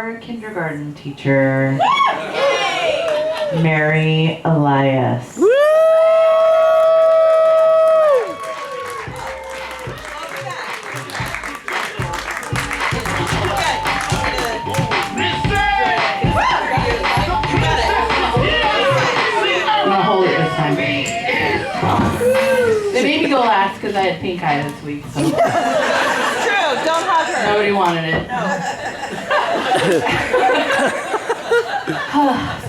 our kindergarten teacher, Mary Elias. They made me go last because I had pink eye this week. So. True, don't hug her. Nobody wanted it. No.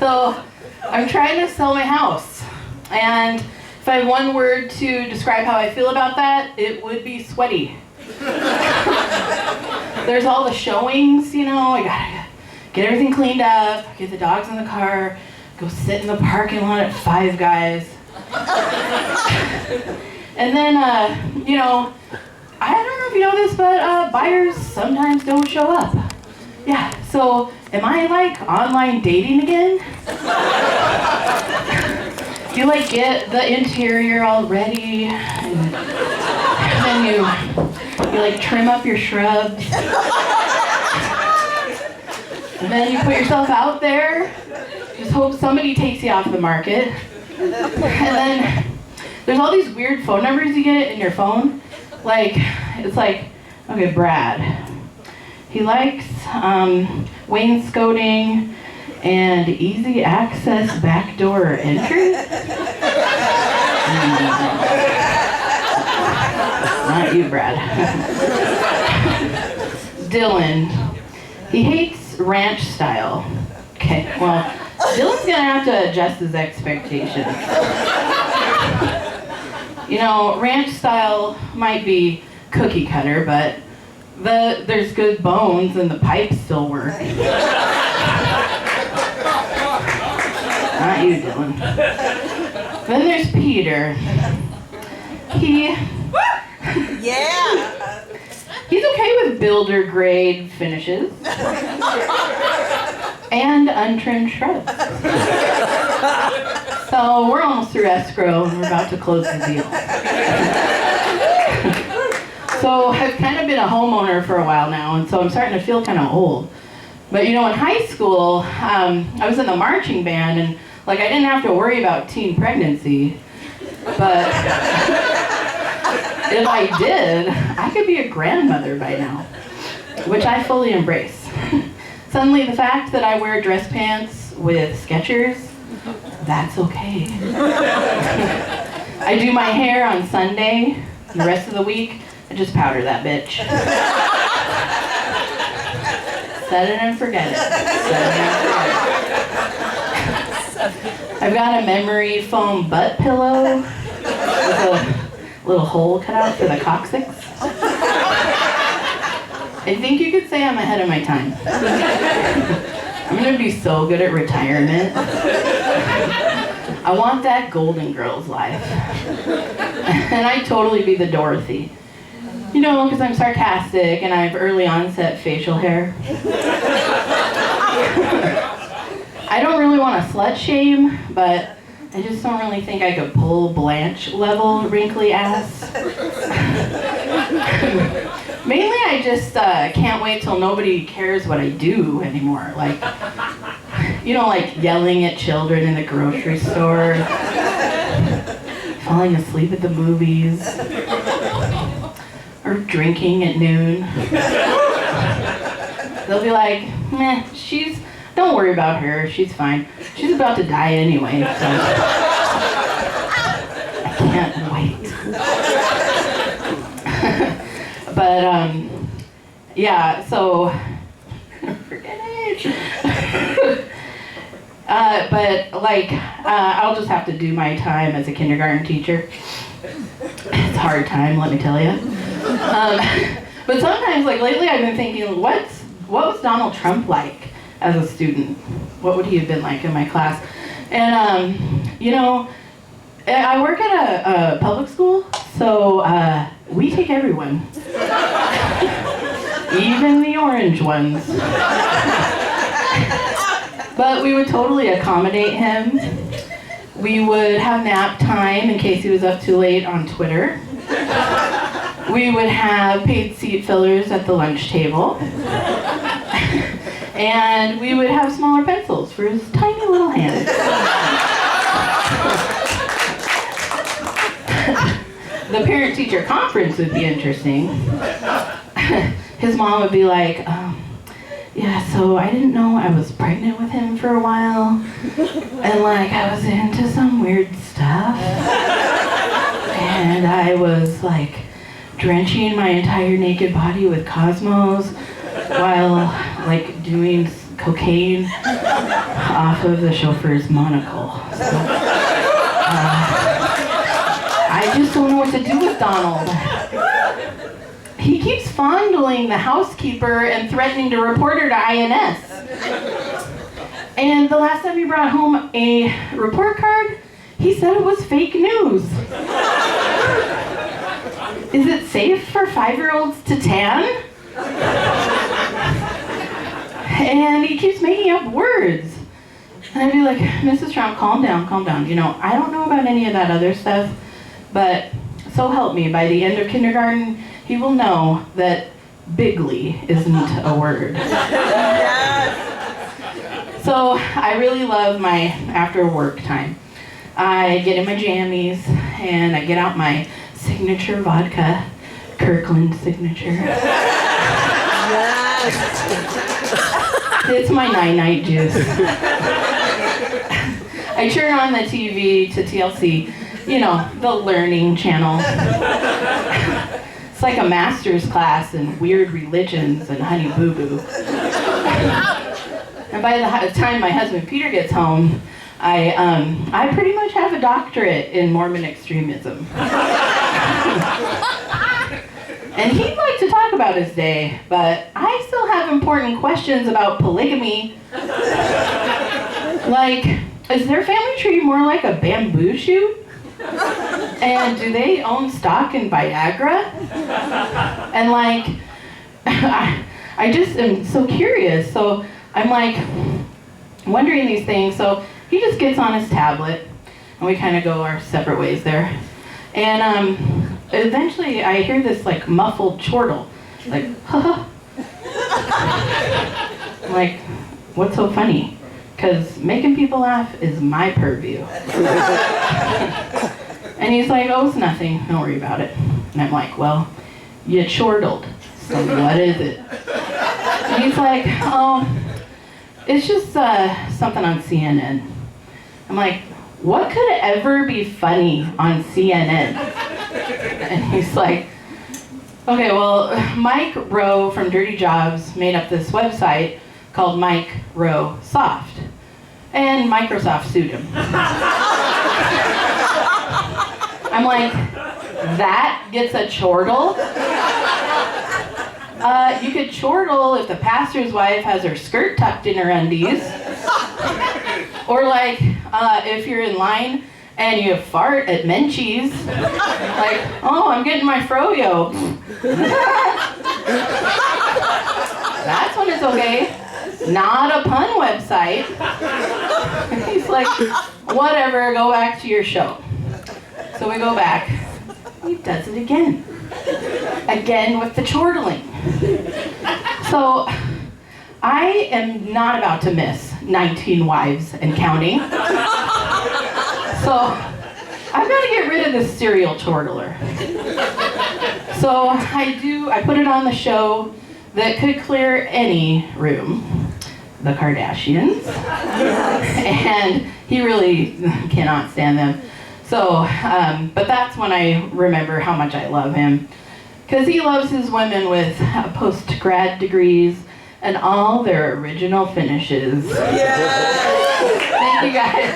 So I'm trying to sell my house. And if I had one word to describe how I feel about that, it would be sweaty. There's all the showings, you know, I gotta get everything cleaned up, get the dogs in the car, go sit in the parking lot at Five Guys. And then, you know, I don't know if you know this, but buyers sometimes don't show up. Yeah, so am I like online dating again? You like get the interior all ready, and then you like trim up your shrubs. And then you put yourself out there, just hope somebody takes you off the market. And then there's all these weird phone numbers you get in your phone. Like, it's like, okay, Brad. He likes wainscoting and easy access backdoor entry. Not you, Brad. Dylan. He hates ranch style. Okay, well, Dylan's gonna have to adjust his expectations. You know, ranch style might be cookie cutter, but there's good bones and the pipes still work. Not you, Dylan. Then there's Peter. He's okay with builder grade finishes and untrimmed shrubs. So we're almost through escrow and we're about to close the deal. So I've kind of been a homeowner for a while now, and so I'm starting to feel kind of old. But you know, in high school, I was in the marching band, and like I didn't have to worry about teen pregnancy. But if I did, I could be a grandmother by now, which I fully embrace. Suddenly, the fact that I wear dress pants with Skechers, that's okay. I do my hair on Sunday, and the rest of the week, I just powder that bitch. Set it and forget it. I've got a memory foam butt pillow with a little hole cut out for the coccyx. I think you could say I'm ahead of my time. I'm gonna be so good at retirement. I want that Golden Girls life. And I'd totally be the Dorothy. You know, because I'm sarcastic and I have early onset facial hair. I don't really want to slut shame, but I just don't really think I could pull Blanche level wrinkly ass. Mainly I just can't wait till nobody cares what I do anymore. Like, you know, like yelling at children in the grocery store, falling asleep at the movies, or drinking at noon. They'll be like, meh, don't worry about her, she's fine. She's about to die anyway, so I can't wait. But, yeah, so, forget it. But, like, I'll just have to do my time as a kindergarten teacher. It's a hard time, let me tell you. But sometimes, like, lately I've been thinking, what was Donald Trump like as a student? What would he have been like in my class? And, you know, I work at a public school, so we take everyone. Even the orange ones. But we would totally accommodate him. We would have nap time in case he was up too late on Twitter. We would have paid seat fillers at the lunch table. And we would have smaller pencils for his tiny little hands. The parent-teacher conference would be interesting. His mom would be like, yeah, so I didn't know I was pregnant with him for a while. And like, I was into some weird stuff. And I was like drenching my entire naked body with Cosmos while like doing cocaine off of the chauffeur's monocle. So, I just don't know what to do with Donald. He keeps fondling the housekeeper and threatening to report her to INS. And the last time he brought home a report card, he said it was fake news. Is it safe for 5-year-olds to tan? And he keeps making up words. And I'd be like, Mrs. Trump, calm down, calm down. You know, I don't know about any of that other stuff, but so help me, by the end of kindergarten, he will know that bigly isn't a word. Yes. So I really love my after work time. I get in my jammies and I get out my signature vodka, Kirkland signature. Yes. It's my night-night juice. I turn on the TV to TLC, you know, the learning channel. It's like a master's class in weird religions and Honey Boo Boo. And by the time my husband Peter gets home, I pretty much have a doctorate in Mormon extremism. And he'd like to talk about his day, but I still have important questions about polygamy. Like, is their family tree more like a bamboo shoot? And do they own stock in Viagra? And like, I just am so curious. So I'm like wondering these things. So he just gets on his tablet and we kind of go our separate ways there. And eventually I hear this like muffled chortle, like, ha. I'm like, what's so funny? Because making people laugh is my purview. And he's like, oh, it's nothing, don't worry about it. And I'm like, well, you chortled, so what is it? And he's like, oh, it's just something on CNN. I'm like, what could ever be funny on CNN? And he's like, okay, well, Mike Rowe from Dirty Jobs made up this website called Mike Rowe Soft. And Microsoft sued him. I'm like, that gets a chortle? You could chortle if the pastor's wife has her skirt tucked in her undies. Or like, if you're in line and you fart at Menchie's. Like, oh, I'm getting my froyo. That's when it's okay. Not a pun website. He's like, whatever, go back to your show. So we go back. He does it again. Again with the chortling. So I am not about to miss 19 wives and counting. So I've got to get rid of this serial chortler. So I put it on the show that could clear any room. The Kardashians. And he really cannot stand them. So, but that's when I remember how much I love him. Because he loves his women with post-grad degrees and all their original finishes. Yes. Thank you guys.